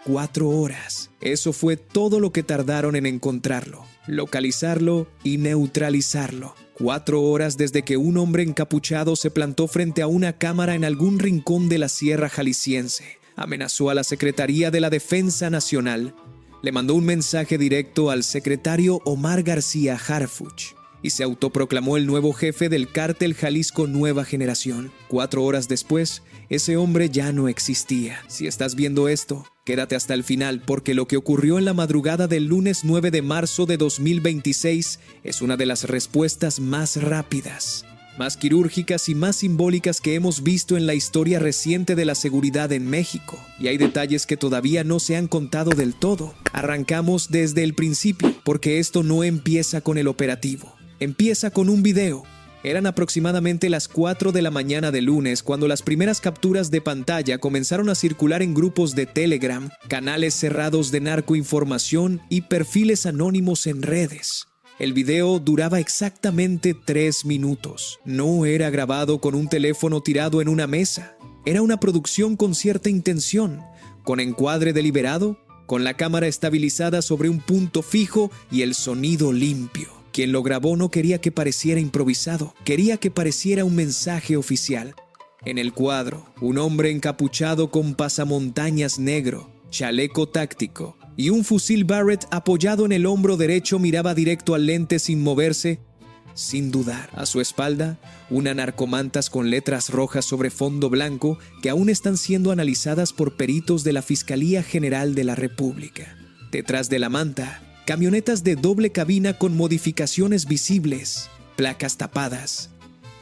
4 horas. Eso fue todo lo que tardaron en encontrarlo, localizarlo y neutralizarlo. 4 horas desde que un hombre encapuchado se plantó frente a una cámara en algún rincón de la Sierra Jalisciense. Amenazó a la Secretaría de la Defensa Nacional. Le mandó un mensaje directo al secretario Omar García Harfuch y se autoproclamó el nuevo jefe del cártel Jalisco Nueva Generación. 4 horas después, ese hombre ya no existía. Si estás viendo esto, quédate hasta el final, porque lo que ocurrió en la madrugada del lunes 9 de marzo de 2026 es una de las respuestas más rápidas, más quirúrgicas y más simbólicas que hemos visto en la historia reciente de la seguridad en México. Y hay detalles que todavía no se han contado del todo. Arrancamos desde el principio, porque esto no empieza con el operativo. Empieza con un video. Eran aproximadamente las 4 de la mañana del lunes cuando las primeras capturas de pantalla comenzaron a circular en grupos de Telegram, canales cerrados de narcoinformación y perfiles anónimos en redes. El video duraba exactamente 3 minutos. No era grabado con un teléfono tirado en una mesa. Era una producción con cierta intención, con encuadre deliberado, con la cámara estabilizada sobre un punto fijo y el sonido limpio. Quien lo grabó no quería que pareciera improvisado, quería que pareciera un mensaje oficial. En el cuadro, un hombre encapuchado con pasamontañas negro, chaleco táctico y un fusil Barrett apoyado en el hombro derecho miraba directo al lente sin moverse, sin dudar. A su espalda, una narcomantas con letras rojas sobre fondo blanco que aún están siendo analizadas por peritos de la Fiscalía General de la República. Detrás de la manta, camionetas de doble cabina con modificaciones visibles, placas tapadas,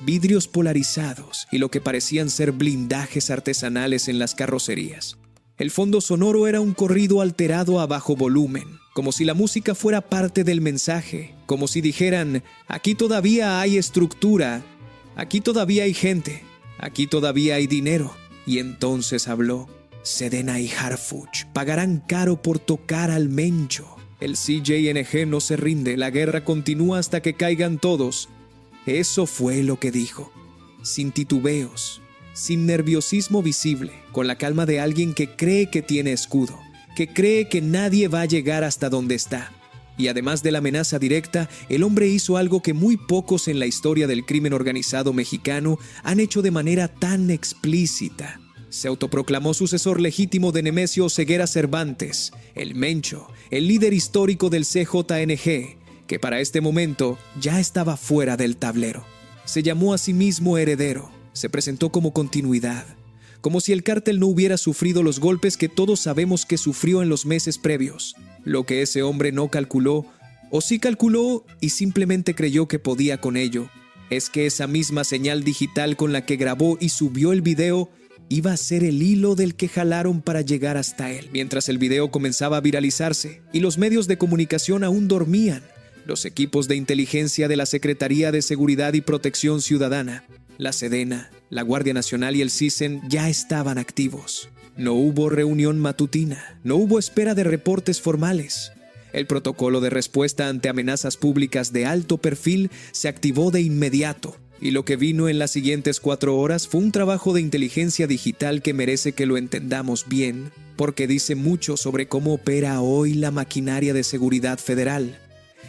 vidrios polarizados y lo que parecían ser blindajes artesanales en las carrocerías. El fondo sonoro era un corrido alterado a bajo volumen, como si la música fuera parte del mensaje, como si dijeran: aquí todavía hay estructura, aquí todavía hay gente, aquí todavía hay dinero. Y entonces habló: Sedena y Harfuch pagarán caro por tocar al Mencho. El CJNG no se rinde, la guerra continúa hasta que caigan todos. Eso fue lo que dijo, sin titubeos, sin nerviosismo visible, con la calma de alguien que cree que tiene escudo, que cree que nadie va a llegar hasta donde está. Y además de la amenaza directa, el hombre hizo algo que muy pocos en la historia del crimen organizado mexicano han hecho de manera tan explícita. Se autoproclamó sucesor legítimo de Nemesio Oseguera Cervantes, el Mencho, el líder histórico del CJNG, que para este momento ya estaba fuera del tablero. Se llamó a sí mismo heredero, se presentó como continuidad, como si el cártel no hubiera sufrido los golpes que todos sabemos que sufrió en los meses previos. Lo que ese hombre no calculó, o sí calculó y simplemente creyó que podía con ello, es que esa misma señal digital con la que grabó y subió el video iba a ser el hilo del que jalaron para llegar hasta él. Mientras el video comenzaba a viralizarse y los medios de comunicación aún dormían, los equipos de inteligencia de la Secretaría de Seguridad y Protección Ciudadana, la Sedena, la Guardia Nacional y el CISEN ya estaban activos. No hubo reunión matutina, no hubo espera de reportes formales. El protocolo de respuesta ante amenazas públicas de alto perfil se activó de inmediato. Y lo que vino en las siguientes 4 horas fue un trabajo de inteligencia digital que merece que lo entendamos bien, porque dice mucho sobre cómo opera hoy la maquinaria de seguridad federal.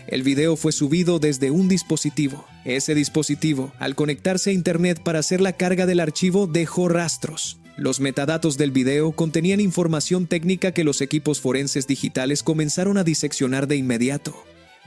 El video fue subido desde un dispositivo. Ese dispositivo, al conectarse a internet para hacer la carga del archivo, dejó rastros. Los metadatos del video contenían información técnica que los equipos forenses digitales comenzaron a diseccionar de inmediato.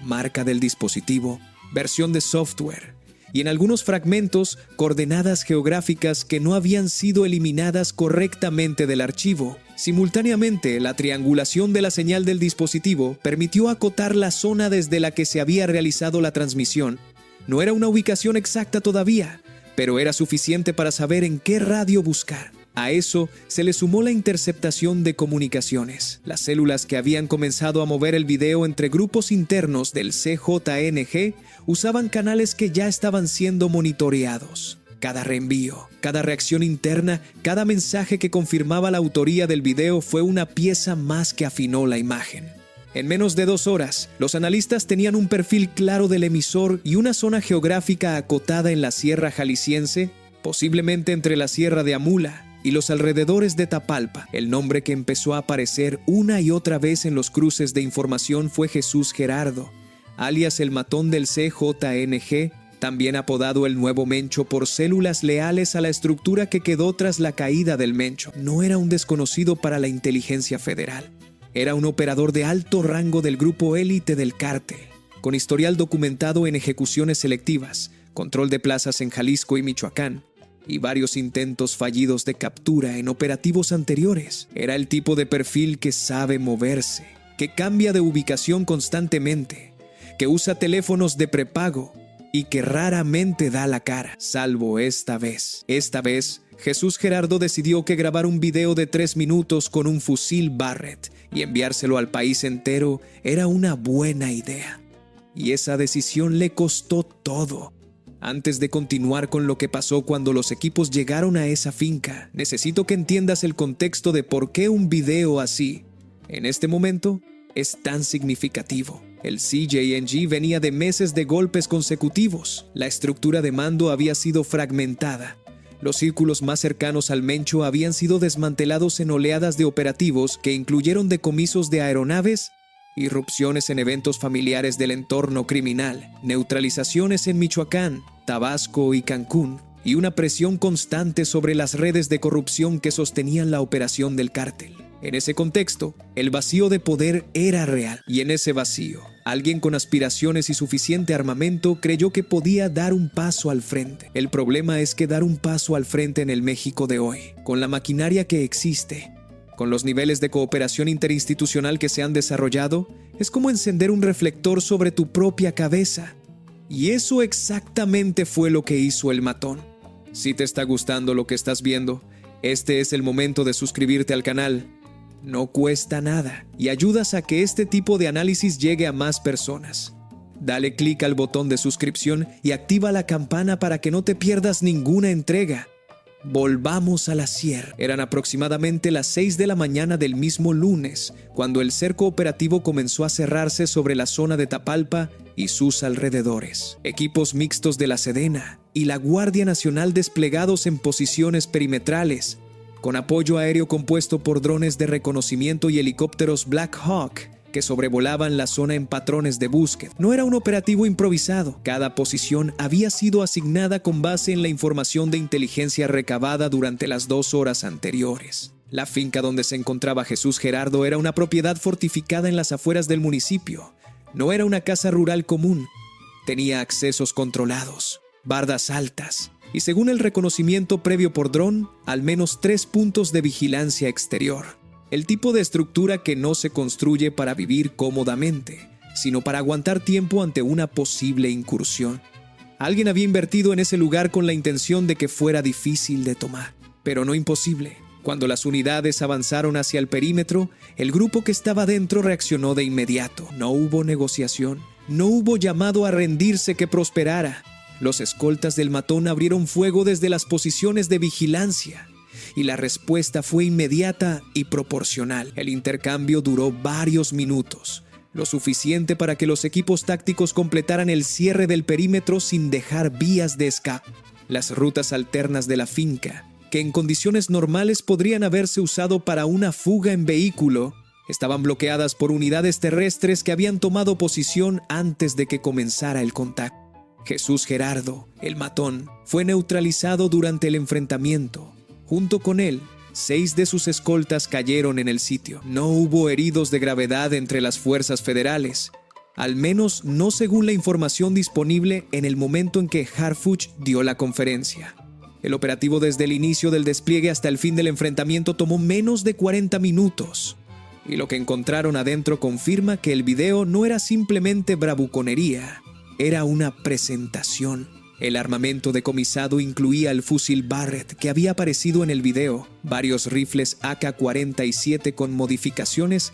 Marca del dispositivo, versión de software, y en algunos fragmentos, coordenadas geográficas que no habían sido eliminadas correctamente del archivo. Simultáneamente, la triangulación de la señal del dispositivo permitió acotar la zona desde la que se había realizado la transmisión. No era una ubicación exacta todavía, pero era suficiente para saber en qué radio buscar. A eso se le sumó la interceptación de comunicaciones. Las células que habían comenzado a mover el video entre grupos internos del CJNG usaban canales que ya estaban siendo monitoreados. Cada reenvío, cada reacción interna, cada mensaje que confirmaba la autoría del video fue una pieza más que afinó la imagen. En menos de 2 horas, los analistas tenían un perfil claro del emisor y una zona geográfica acotada en la Sierra Jalisciense, posiblemente entre la Sierra de Amula y los alrededores de Tapalpa. El nombre que empezó a aparecer una y otra vez en los cruces de información fue Jesús Gerardo, alias el matón del CJNG, también apodado el Nuevo Mencho por células leales a la estructura que quedó tras la caída del Mencho. No era un desconocido para la inteligencia federal. Era un operador de alto rango del grupo élite del cártel, con historial documentado en ejecuciones selectivas, control de plazas en Jalisco y Michoacán, y varios intentos fallidos de captura en operativos anteriores. Era el tipo de perfil que sabe moverse, que cambia de ubicación constantemente, que usa teléfonos de prepago y que raramente da la cara, salvo esta vez. Esta vez, Jesús Gerardo decidió que grabar un video de 3 minutos con un fusil Barrett y enviárselo al país entero era una buena idea. Y esa decisión le costó todo. Antes de continuar con lo que pasó cuando los equipos llegaron a esa finca, necesito que entiendas el contexto de por qué un video así, en este momento, es tan significativo. El CJNG venía de meses de golpes consecutivos. La estructura de mando había sido fragmentada. Los círculos más cercanos al Mencho habían sido desmantelados en oleadas de operativos que incluyeron decomisos de aeronaves, irrupciones en eventos familiares del entorno criminal, neutralizaciones en Michoacán, Tabasco y Cancún, y una presión constante sobre las redes de corrupción que sostenían la operación del cártel. En ese contexto, el vacío de poder era real, y en ese vacío, alguien con aspiraciones y suficiente armamento creyó que podía dar un paso al frente. El problema es que dar un paso al frente en el México de hoy, con la maquinaria que existe, con los niveles de cooperación interinstitucional que se han desarrollado, es como encender un reflector sobre tu propia cabeza. Y eso exactamente fue lo que hizo el matón. Si te está gustando lo que estás viendo, este es el momento de suscribirte al canal. No cuesta nada y ayudas a que este tipo de análisis llegue a más personas. Dale clic al botón de suscripción y activa la campana para que no te pierdas ninguna entrega. Volvamos a la sierra. Eran aproximadamente las 6 de la mañana del mismo lunes, cuando el cerco operativo comenzó a cerrarse sobre la zona de Tapalpa y sus alrededores. Equipos mixtos de la Sedena y la Guardia Nacional desplegados en posiciones perimetrales, con apoyo aéreo compuesto por drones de reconocimiento y helicópteros Black Hawk que sobrevolaban la zona en patrones de búsqueda. No era un operativo improvisado. Cada posición había sido asignada con base en la información de inteligencia recabada durante las 2 horas anteriores. La finca donde se encontraba Jesús Gerardo era una propiedad fortificada en las afueras del municipio. No era una casa rural común. Tenía accesos controlados, bardas altas, y según el reconocimiento previo por dron, al menos 3 puntos de vigilancia exterior. El tipo de estructura que no se construye para vivir cómodamente, sino para aguantar tiempo ante una posible incursión. Alguien había invertido en ese lugar con la intención de que fuera difícil de tomar, pero no imposible. Cuando las unidades avanzaron hacia el perímetro, el grupo que estaba dentro reaccionó de inmediato. No hubo negociación, no hubo llamado a rendirse que prosperara. Los escoltas del matón abrieron fuego desde las posiciones de vigilancia y la respuesta fue inmediata y proporcional. El intercambio duró varios minutos, lo suficiente para que los equipos tácticos completaran el cierre del perímetro sin dejar vías de escape. Las rutas alternas de la finca, que en condiciones normales podrían haberse usado para una fuga en vehículo, estaban bloqueadas por unidades terrestres que habían tomado posición antes de que comenzara el contacto. Jesús Gerardo, el matón, fue neutralizado durante el enfrentamiento. Junto con él, 6 de sus escoltas cayeron en el sitio. No hubo heridos de gravedad entre las fuerzas federales, al menos no según la información disponible en el momento en que Harfuch dio la conferencia. El operativo desde el inicio del despliegue hasta el fin del enfrentamiento tomó menos de 40 minutos. Y lo que encontraron adentro confirma que el video no era simplemente bravuconería. Era una presentación. El armamento decomisado incluía el fusil Barrett que había aparecido en el video, varios rifles AK-47 con modificaciones,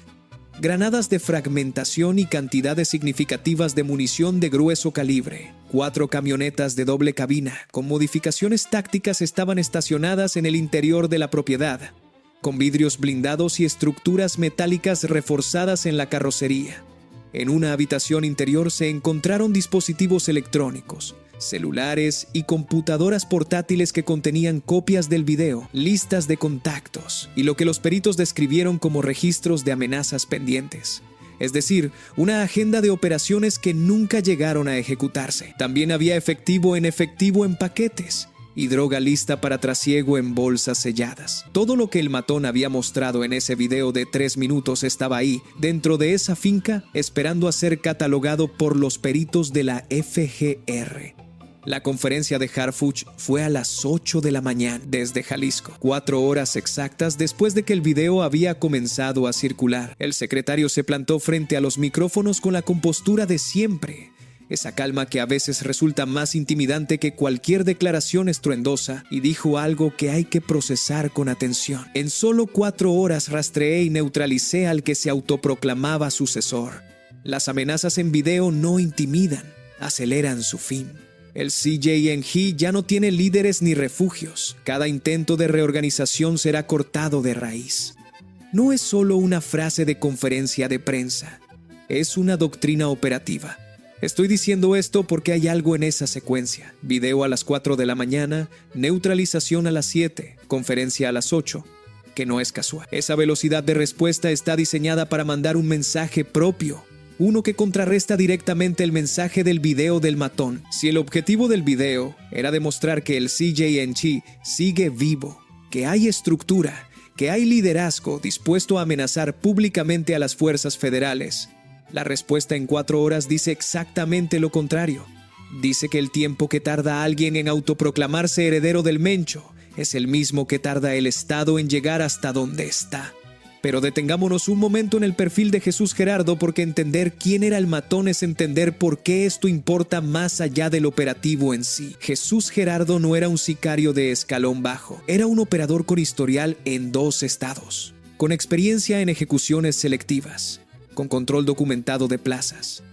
granadas de fragmentación y cantidades significativas de munición de grueso calibre. 4 camionetas de doble cabina con modificaciones tácticas estaban estacionadas en el interior de la propiedad, con vidrios blindados y estructuras metálicas reforzadas en la carrocería. En una habitación interior se encontraron dispositivos electrónicos, celulares y computadoras portátiles que contenían copias del video, listas de contactos y lo que los peritos describieron como registros de amenazas pendientes. Es decir, una agenda de operaciones que nunca llegaron a ejecutarse. También había efectivo en paquetes y droga lista para trasiego en bolsas selladas. Todo lo que el matón había mostrado en ese video de 3 minutos estaba ahí, dentro de esa finca, esperando a ser catalogado por los peritos de la FGR. La conferencia de Harfuch fue a las 8 de la mañana desde Jalisco, 4 horas exactas después de que el video había comenzado a circular. El secretario se plantó frente a los micrófonos con la compostura de siempre, esa calma que a veces resulta más intimidante que cualquier declaración estruendosa, y dijo algo que hay que procesar con atención. En solo 4 horas rastreé y neutralicé al que se autoproclamaba sucesor. Las amenazas en video no intimidan, aceleran su fin. El CJNG ya no tiene líderes ni refugios. Cada intento de reorganización será cortado de raíz. No es solo una frase de conferencia de prensa, es una doctrina operativa. Estoy diciendo esto porque hay algo en esa secuencia. Video a las 4 de la mañana, neutralización a las 7, conferencia a las 8, que no es casual. Esa velocidad de respuesta está diseñada para mandar un mensaje propio, uno que contrarresta directamente el mensaje del video del matón. Si el objetivo del video era demostrar que el CJNG sigue vivo, que hay estructura, que hay liderazgo dispuesto a amenazar públicamente a las fuerzas federales, la respuesta en 4 horas dice exactamente lo contrario. Dice que el tiempo que tarda alguien en autoproclamarse heredero del Mencho es el mismo que tarda el Estado en llegar hasta donde está. Pero detengámonos un momento en el perfil de Jesús Gerardo, porque entender quién era el matón es entender por qué esto importa más allá del operativo en sí. Jesús Gerardo no era un sicario de escalón bajo, era un operador con historial en 2 estados, con experiencia en ejecuciones selectivas, con control documentado de plazas.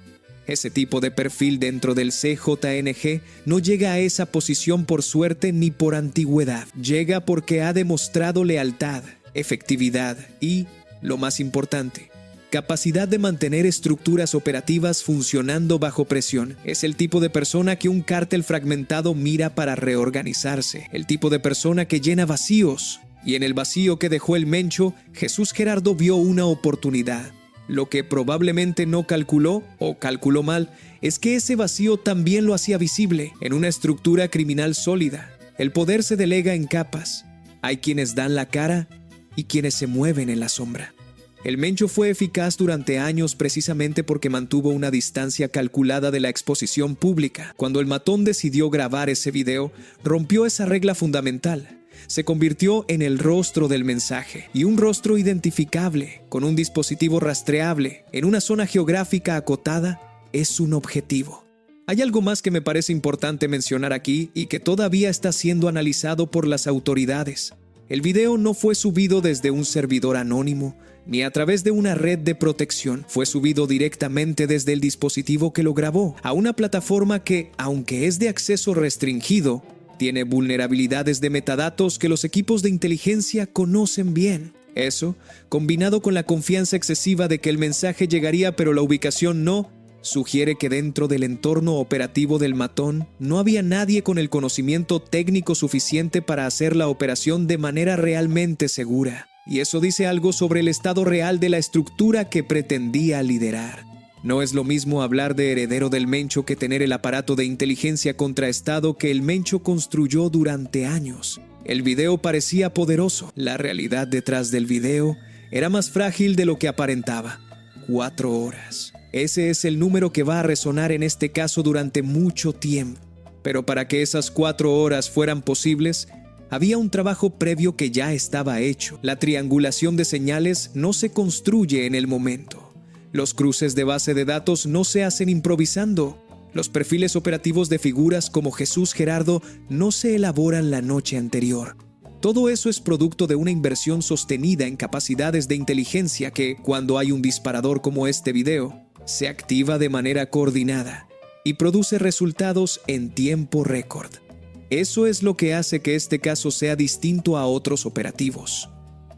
Ese tipo de perfil dentro del CJNG no llega a esa posición por suerte ni por antigüedad. Llega porque ha demostrado lealtad, efectividad y, lo más importante, capacidad de mantener estructuras operativas funcionando bajo presión. Es el tipo de persona que un cártel fragmentado mira para reorganizarse. El tipo de persona que llena vacíos. Y en el vacío que dejó el Mencho, Jesús Gerardo vio una oportunidad. Lo que probablemente no calculó, o calculó mal, es que ese vacío también lo hacía visible en una estructura criminal sólida. El poder se delega en capas. Hay quienes dan la cara y quienes se mueven en la sombra. El Mencho fue eficaz durante años precisamente porque mantuvo una distancia calculada de la exposición pública. Cuando el matón decidió grabar ese video, rompió esa regla fundamental. Se convirtió en el rostro del mensaje, y un rostro identificable, con un dispositivo rastreable, en una zona geográfica acotada, es un objetivo. Hay algo más que me parece importante mencionar aquí y que todavía está siendo analizado por las autoridades. El video no fue subido desde un servidor anónimo, ni a través de una red de protección. Fue subido directamente desde el dispositivo que lo grabó, a una plataforma que, aunque es de acceso restringido, tiene vulnerabilidades de metadatos que los equipos de inteligencia conocen bien. Eso, combinado con la confianza excesiva de que el mensaje llegaría pero la ubicación no, sugiere que dentro del entorno operativo del matón no había nadie con el conocimiento técnico suficiente para hacer la operación de manera realmente segura. Y eso dice algo sobre el estado real de la estructura que pretendía liderar. No es lo mismo hablar de heredero del Mencho que tener el aparato de inteligencia contraestado que el Mencho construyó durante años. El video parecía poderoso. La realidad detrás del video era más frágil de lo que aparentaba. 4 horas. Ese es el número que va a resonar en este caso durante mucho tiempo. Pero para que esas 4 horas fueran posibles, había un trabajo previo que ya estaba hecho. La triangulación de señales no se construye en el momento. Los cruces de base de datos no se hacen improvisando. Los perfiles operativos de figuras como Jesús Gerardo no se elaboran la noche anterior. Todo eso es producto de una inversión sostenida en capacidades de inteligencia que, cuando hay un disparador como este video, se activa de manera coordinada y produce resultados en tiempo récord. Eso es lo que hace que este caso sea distinto a otros operativos.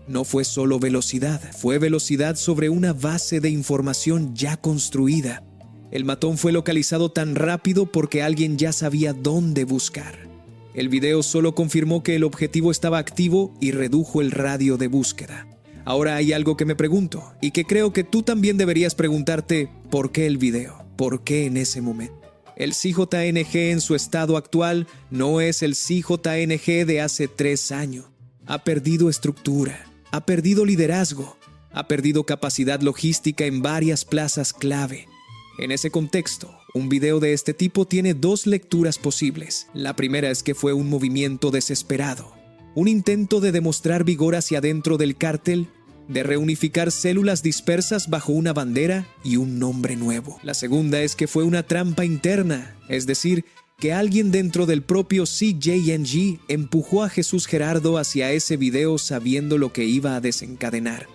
No fue solo velocidad, fue velocidad sobre una base de información ya construida. El matón fue localizado tan rápido porque alguien ya sabía dónde buscar. El video solo confirmó que el objetivo estaba activo y redujo el radio de búsqueda. Ahora hay algo que me pregunto y que creo que tú también deberías preguntarte: ¿por qué el video? ¿Por qué en ese momento? El CJNG en su estado actual no es el CJNG de hace 3 años. Ha perdido estructura, ha perdido liderazgo, ha perdido capacidad logística en varias plazas clave. En ese contexto, un video de este tipo tiene 2 lecturas posibles. La primera es que fue un movimiento desesperado, un intento de demostrar vigor hacia adentro del cártel, de reunificar células dispersas bajo una bandera y un nombre nuevo. La segunda es que fue una trampa interna, es decir, que alguien dentro del propio CJNG empujó a Jesús Gerardo hacia ese video sabiendo lo que iba a desencadenar.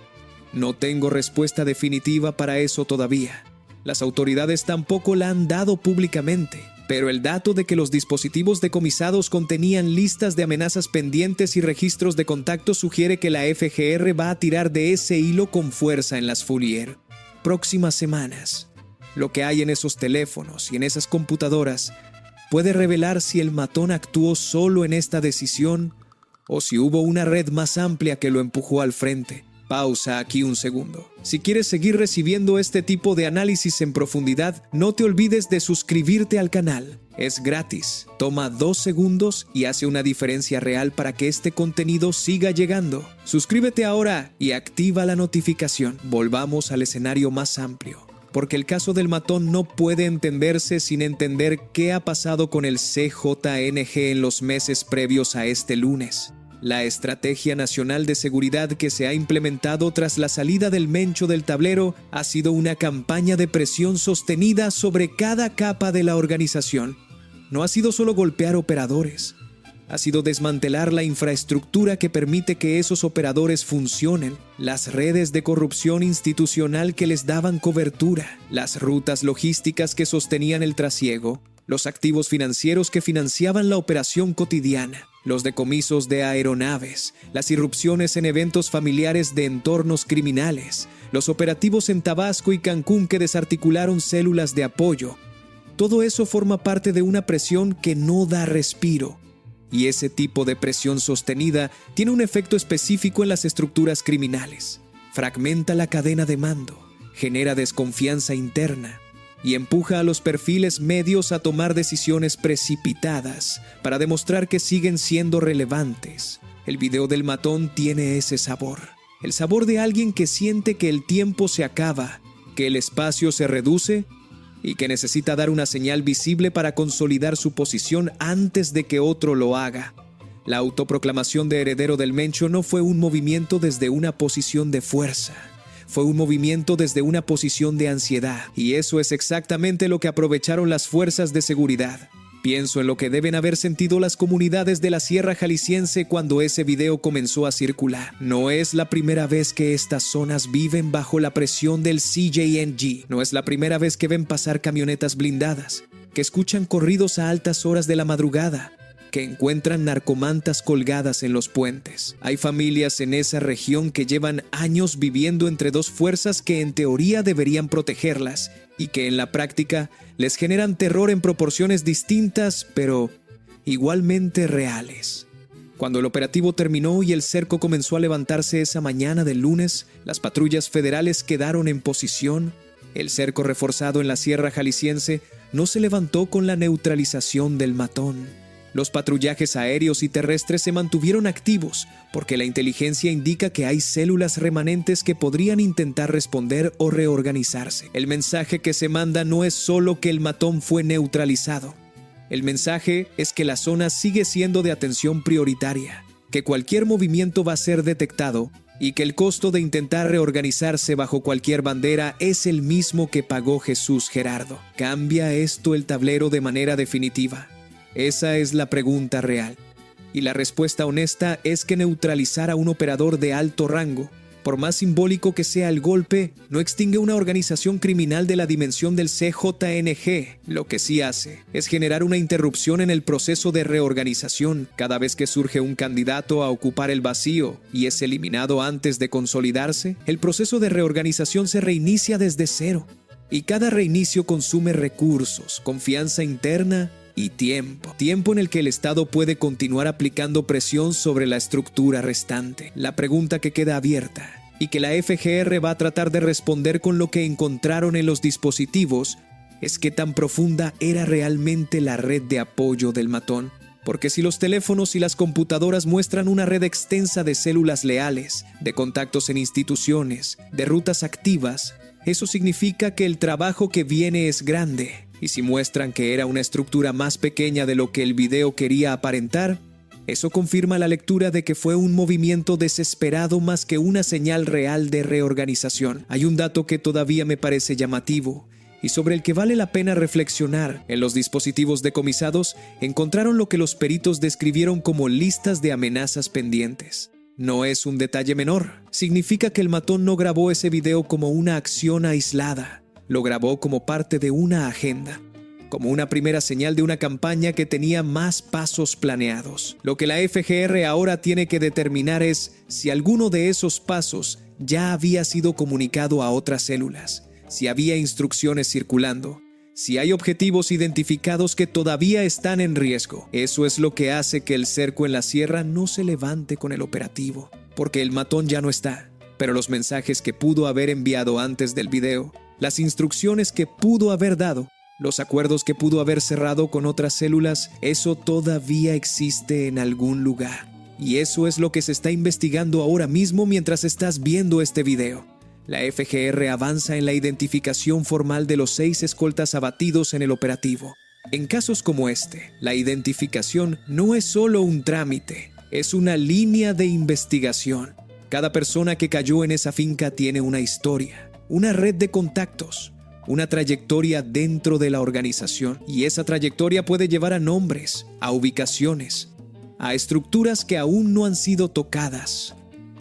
No tengo respuesta definitiva para eso todavía. Las autoridades tampoco la han dado públicamente, pero el dato de que los dispositivos decomisados contenían listas de amenazas pendientes y registros de contacto sugiere que la FGR va a tirar de ese hilo con fuerza en las Fourrière. Próximas semanas, lo que hay en esos teléfonos y en esas computadoras puede revelar si el matón actuó solo en esta decisión o si hubo una red más amplia que lo empujó al frente. Pausa aquí un segundo. Si quieres seguir recibiendo este tipo de análisis en profundidad, no te olvides de suscribirte al canal. Es gratis, toma 2 segundos y hace una diferencia real para que este contenido siga llegando. Suscríbete ahora y activa la notificación. Volvamos al escenario más amplio, porque el caso del matón no puede entenderse sin entender qué ha pasado con el CJNG en los meses previos a este lunes. La Estrategia Nacional de Seguridad que se ha implementado tras la salida del Mencho del tablero ha sido una campaña de presión sostenida sobre cada capa de la organización. No ha sido solo golpear operadores, ha sido desmantelar la infraestructura que permite que esos operadores funcionen, las redes de corrupción institucional que les daban cobertura, las rutas logísticas que sostenían el trasiego, los activos financieros que financiaban la operación cotidiana, los decomisos de aeronaves, las irrupciones en eventos familiares de entornos criminales, los operativos en Tabasco y Cancún que desarticularon células de apoyo. Todo eso forma parte de una presión que no da respiro. Y ese tipo de presión sostenida tiene un efecto específico en las estructuras criminales. Fragmenta la cadena de mando, genera desconfianza interna y empuja a los perfiles medios a tomar decisiones precipitadas para demostrar que siguen siendo relevantes. El video del matón tiene ese sabor. El sabor de alguien que siente que el tiempo se acaba, que el espacio se reduce y que necesita dar una señal visible para consolidar su posición antes de que otro lo haga. La autoproclamación de heredero del Mencho no fue un movimiento desde una posición de fuerza. Fue un movimiento desde una posición de ansiedad, y eso es exactamente lo que aprovecharon las fuerzas de seguridad. Pienso en lo que deben haber sentido las comunidades de la Sierra Jalisciense cuando ese video comenzó a circular. No es la primera vez que estas zonas viven bajo la presión del CJNG. No es la primera vez que ven pasar camionetas blindadas, que escuchan corridos a altas horas de la madrugada, que encuentran narcomantas colgadas en los puentes. Hay familias en esa región que llevan años viviendo entre 2 fuerzas que en teoría deberían protegerlas y que en la práctica les generan terror en proporciones distintas, pero igualmente reales. Cuando el operativo terminó y el cerco comenzó a levantarse esa mañana del lunes, las patrullas federales quedaron en posición. El cerco reforzado en la Sierra Jalisciense no se levantó con la neutralización del matón. Los patrullajes aéreos y terrestres se mantuvieron activos porque la inteligencia indica que hay células remanentes que podrían intentar responder o reorganizarse. El mensaje que se manda no es solo que el matón fue neutralizado. El mensaje es que la zona sigue siendo de atención prioritaria, que cualquier movimiento va a ser detectado y que el costo de intentar reorganizarse bajo cualquier bandera es el mismo que pagó Jesús Gerardo. ¿Cambia esto el tablero de manera definitiva? Esa es la pregunta real. Y la respuesta honesta es que neutralizar a un operador de alto rango, por más simbólico que sea el golpe, no extingue una organización criminal de la dimensión del CJNG. Lo que sí hace es generar una interrupción en el proceso de reorganización cada vez que surge un candidato a ocupar el vacío y es eliminado antes de consolidarse. El proceso de reorganización se reinicia desde cero. Y cada reinicio consume recursos, confianza interna y tiempo. Tiempo en el que el Estado puede continuar aplicando presión sobre la estructura restante. La pregunta que queda abierta y que la FGR va a tratar de responder con lo que encontraron en los dispositivos es qué tan profunda era realmente la red de apoyo del matón. Porque si los teléfonos y las computadoras muestran una red extensa de células leales, de contactos en instituciones, de rutas activas, eso significa que el trabajo que viene es grande. Y si muestran que era una estructura más pequeña de lo que el video quería aparentar, eso confirma la lectura de que fue un movimiento desesperado más que una señal real de reorganización. Hay un dato que todavía me parece llamativo y sobre el que vale la pena reflexionar. En los dispositivos decomisados encontraron lo que los peritos describieron como listas de amenazas pendientes. No es un detalle menor. Significa que el matón no grabó ese video como una acción aislada. Lo grabó como parte de una agenda, como una primera señal de una campaña que tenía más pasos planeados. Lo que la FGR ahora tiene que determinar es si alguno de esos pasos ya había sido comunicado a otras células, si había instrucciones circulando, si hay objetivos identificados que todavía están en riesgo. Eso es lo que hace que el cerco en la sierra no se levante con el operativo, porque el matón ya no está, pero los mensajes que pudo haber enviado antes del video, las instrucciones que pudo haber dado, los acuerdos que pudo haber cerrado con otras células, eso todavía existe en algún lugar. Y eso es lo que se está investigando ahora mismo mientras estás viendo este video. La FGR avanza en la identificación formal de los 6 escoltas abatidos en el operativo. En casos como este, la identificación no es solo un trámite, es una línea de investigación. Cada persona que cayó en esa finca tiene una historia, una red de contactos, una trayectoria dentro de la organización, y esa trayectoria puede llevar a nombres, a ubicaciones, a estructuras que aún no han sido tocadas.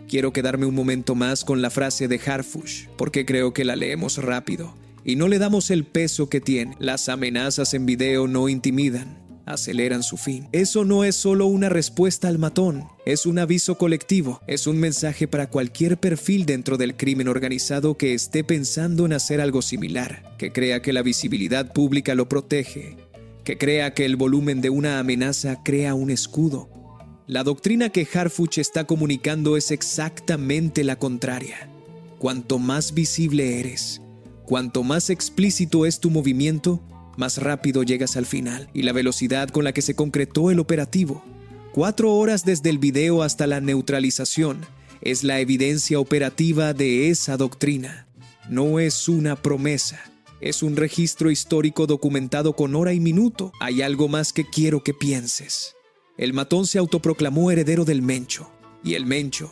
Quiero quedarme un momento más con la frase de Harfush, porque creo que la leemos rápido y no le damos el peso que tiene. Las amenazas en video no intimidan, aceleran su fin. Eso no es solo una respuesta al matón, es un aviso colectivo, es un mensaje para cualquier perfil dentro del crimen organizado que esté pensando en hacer algo similar, que crea que la visibilidad pública lo protege, que crea que el volumen de una amenaza crea un escudo. La doctrina que Harfuch está comunicando es exactamente la contraria. Cuanto más visible eres, cuanto más explícito es tu movimiento, más rápido llegas al final. Y la velocidad con la que se concretó el operativo, 4 horas desde el video hasta la neutralización, es la evidencia operativa de esa doctrina. No es una promesa, es un registro histórico documentado con hora y minuto. Hay algo más que quiero que pienses. El matón se autoproclamó heredero del Mencho, y el Mencho,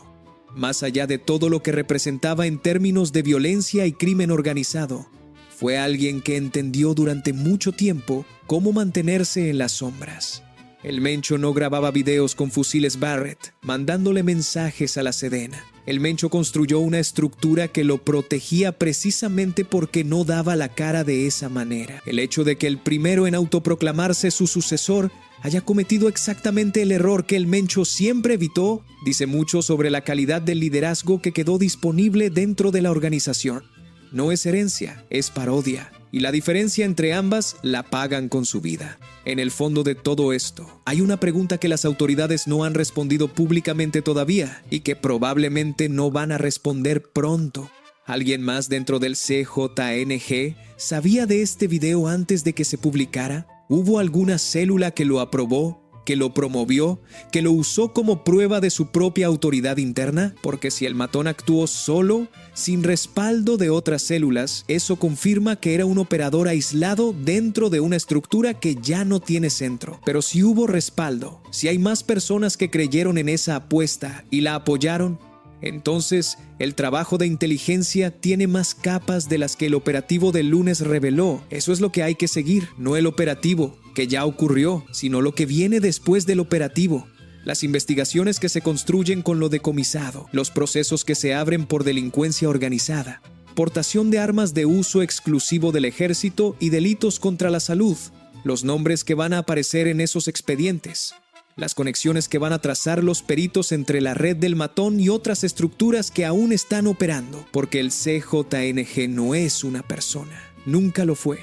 más allá de todo lo que representaba en términos de violencia y crimen organizado, fue alguien que entendió durante mucho tiempo cómo mantenerse en las sombras. El Mencho no grababa videos con fusiles Barrett, mandándole mensajes a la Sedena. El Mencho construyó una estructura que lo protegía precisamente porque no daba la cara de esa manera. El hecho de que el primero en autoproclamarse su sucesor haya cometido exactamente el error que el Mencho siempre evitó, dice mucho sobre la calidad del liderazgo que quedó disponible dentro de la organización. No es herencia, es parodia, y la diferencia entre ambas la pagan con su vida. En el fondo de todo esto, hay una pregunta que las autoridades no han respondido públicamente todavía y que probablemente no van a responder pronto. ¿Alguien más dentro del CJNG sabía de este video antes de que se publicara? ¿Hubo alguna célula que lo aprobó, que lo promovió, que lo usó como prueba de su propia autoridad interna? Porque si el matón actuó solo, sin respaldo de otras células, eso confirma que era un operador aislado dentro de una estructura que ya no tiene centro. Pero si hubo respaldo, si hay más personas que creyeron en esa apuesta y la apoyaron, entonces el trabajo de inteligencia tiene más capas de las que el operativo del lunes reveló. Eso es lo que hay que seguir, no el operativo que ya ocurrió, sino lo que viene después del operativo. Las investigaciones que se construyen con lo decomisado, los procesos que se abren por delincuencia organizada, portación de armas de uso exclusivo del ejército y delitos contra la salud, los nombres que van a aparecer en esos expedientes, las conexiones que van a trazar los peritos entre la red del matón y otras estructuras que aún están operando, porque el CJNG no es una persona, nunca lo fue.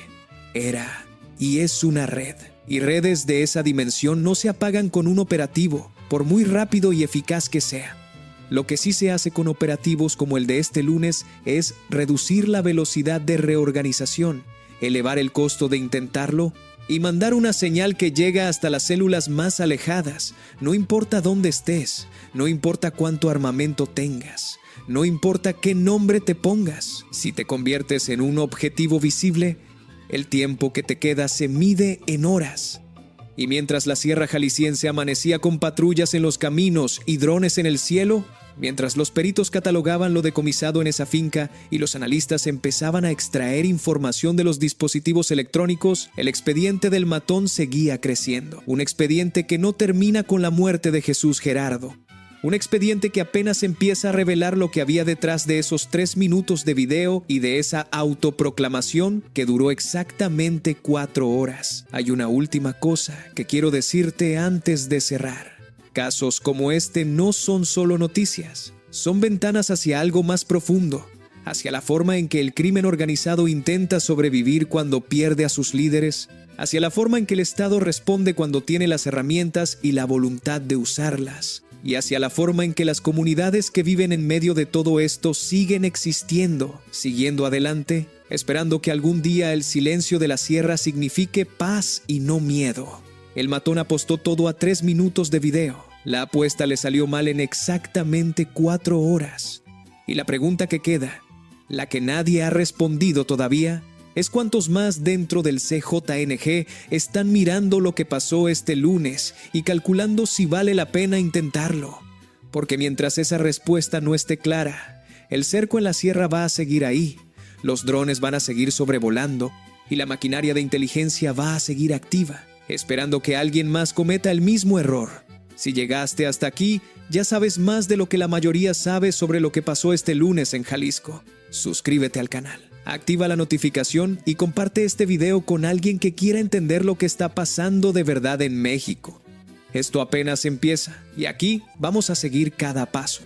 Era y es una red. Y redes de esa dimensión no se apagan con un operativo, por muy rápido y eficaz que sea. Lo que sí se hace con operativos como el de este lunes es reducir la velocidad de reorganización, elevar el costo de intentarlo y mandar una señal que llega hasta las células más alejadas. No importa dónde estés, no importa cuánto armamento tengas, no importa qué nombre te pongas. Si te conviertes en un objetivo visible, el tiempo que te queda se mide en horas. Y mientras la Sierra Jalisciense amanecía con patrullas en los caminos y drones en el cielo, mientras los peritos catalogaban lo decomisado en esa finca y los analistas empezaban a extraer información de los dispositivos electrónicos, el expediente del matón seguía creciendo. Un expediente que no termina con la muerte de Jesús Gerardo. Un expediente que apenas empieza a revelar lo que había detrás de esos 3 minutos de video y de esa autoproclamación que duró exactamente 4 horas. Hay una última cosa que quiero decirte antes de cerrar. Casos como este no son solo noticias, son ventanas hacia algo más profundo, hacia la forma en que el crimen organizado intenta sobrevivir cuando pierde a sus líderes, hacia la forma en que el Estado responde cuando tiene las herramientas y la voluntad de usarlas, y hacia la forma en que las comunidades que viven en medio de todo esto siguen existiendo, siguiendo adelante, esperando que algún día el silencio de la sierra signifique paz y no miedo. El matón apostó todo a 3 minutos de video. La apuesta le salió mal en exactamente 4 horas. Y la pregunta que queda, la que nadie ha respondido todavía, es cuántos más dentro del CJNG están mirando lo que pasó este lunes y calculando si vale la pena intentarlo. Porque mientras esa respuesta no esté clara, el cerco en la sierra va a seguir ahí, los drones van a seguir sobrevolando y la maquinaria de inteligencia va a seguir activa, esperando que alguien más cometa el mismo error. Si llegaste hasta aquí, ya sabes más de lo que la mayoría sabe sobre lo que pasó este lunes en Jalisco. Suscríbete al canal. Activa la notificación y comparte este video con alguien que quiera entender lo que está pasando de verdad en México. Esto apenas empieza y aquí vamos a seguir cada paso.